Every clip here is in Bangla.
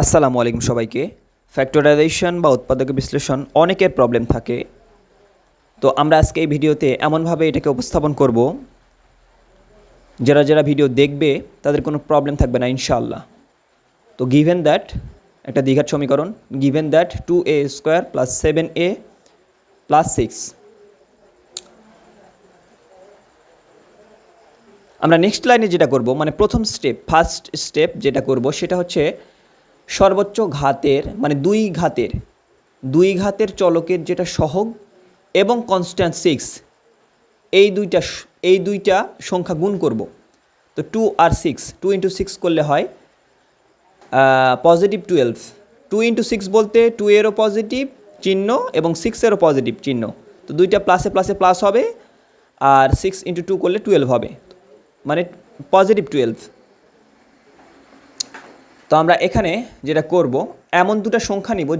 আসসালামু আলাইকুম সবাইকে। ফ্যাক্টরাইজেশন বা উৎপাদক বিশ্লেষণ অনেকের প্রবলেম থাকে। তো আমরা আজকে এই ভিডিওতে এমনভাবে এটাকে উপস্থাপন করব যারা ভিডিও দেখবে তাদের কোনো প্রবলেম থাকবে না ইনশাআল্লাহ। তো গিভেন দ্যাট একটা দ্বিঘাত সমীকরণ, গিভেন দ্যাট 2a² + 7a + 6। আমরা নেক্সট লাইনে যেটা করব, মানে প্রথম স্টেপ, ফার্স্ট স্টেপ যেটা করব সেটা হচ্ছে সর্বোচ্চ ঘাতের, মানে দুই ঘাতের চলকের যেটা সহগ এবং কনস্ট্যান্ট 6, এই দুইটা সংখ্যা গুণ করব। তো 2 আর 6, 2 × 6 করলে হয় +12। 2 × 6 বলতে 2 এরও পজিটিভ চিহ্ন এবং 6 এরও পজিটিভ চিহ্ন, তো দুইটা প্লাসে প্লাসে প্লাস হবে, আর 6 × 2 করলে 12 হবে, মানে +12। তো আমরা এখানে যেটা করব, এমন দুটো সংখ্যা নিব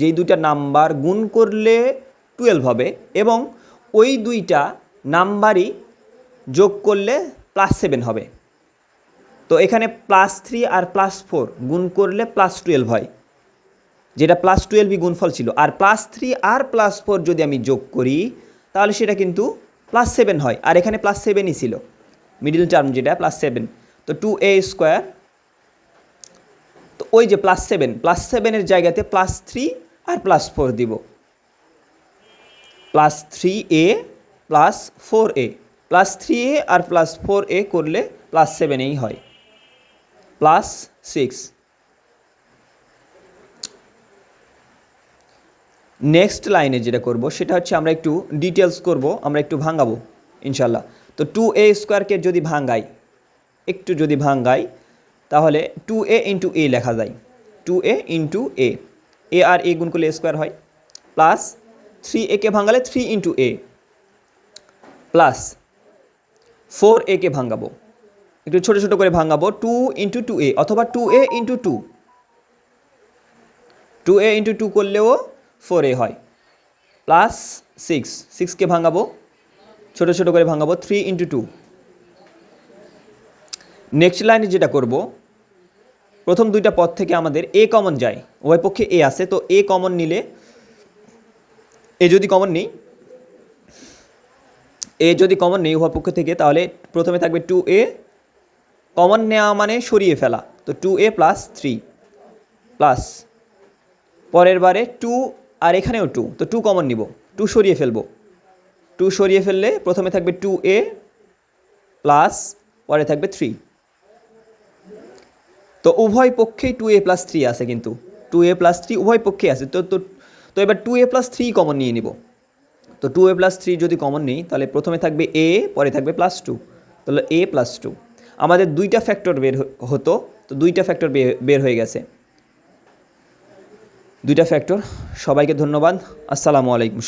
যেই দুটা নাম্বার গুণ করলে 12 হবে এবং ওই দুইটা নাম্বারই যোগ করলে +7 হবে। তো এখানে +3 আর +4 গুণ করলে +12 হয়, যেটা +12ই গুণফল ছিল। আর +3 আর +4 যদি আমি যোগ করি তাহলে সেটা কিন্তু +7 হয়, আর এখানে +7ই ছিল, মিডিল টার্ম যেটা +7। তো 2a², তো ওই যে +7 জায়গাতে +3 আর +4 দিব, +3a + 4a, +3a আর +4a করলে +7এই হয়, +6। নেক্সট লাইনে যেটা করব সেটা হচ্ছে আমরা একটু ডিটেলস করব, আমরা একটু ভাঙাবো ইনশাল্লাহ। তো 2a² যদি ভাঙাই তাহলে 2a × a লেখা যায়, 2a × a, a R a গুণ করলে a² হয়, প্লাস 3a কে ভাঙালে 3 × a, প্লাস 4a কে ভাঙাবো, একটু ছোটো ছোটো করে ভাঙাবো, 2 × 2a অথবা 2a × 2, 2a × 2 করলেও 4a হয়, প্লাস 6কে ভাঙাবো, ছোটো ছোটো করে ভাঙাবো, 3 × 2। নেক্সট লাইনে যেটা করব, প্রথম দুইটা পদ থেকে আমাদের a কমন যায়, উভয় পক্ষে a আছে, তো a কমন নিলে, যদি কমন নেই উভয় পক্ষ থেকে, তাহলে প্রথমে থাকবে 2a, কমন নেওয়া মানে সরিয়ে ফেলা, তো 2a + 3, প্লাস পরের বারে 2 আর এখানেও 2, তো 2 কমন নিব, 2 সরিয়ে ফেলবো, 2 সরিয়ে ফেললে প্রথমে থাকবে 2a প্লাস পরে থাকবে 3। তো উভয় পক্ষেই 2a + 3 আছে, কিন্তু 2a + 3 উভয় পক্ষেই আছে, তো এবার 2a + 3 কমন নিয়ে নিব। তো 2a + 3 যদি কমন নিই তাহলে প্রথমে থাকবে a, পরে থাকবে +2, তাহলে a + 2। আমাদের দুইটা ফ্যাক্টর বের হতো, তো দুইটা ফ্যাক্টর বের হয়ে গেছে, দুইটা ফ্যাক্টর। সবাইকে ধন্যবাদ। আসসালামু আলাইকুম।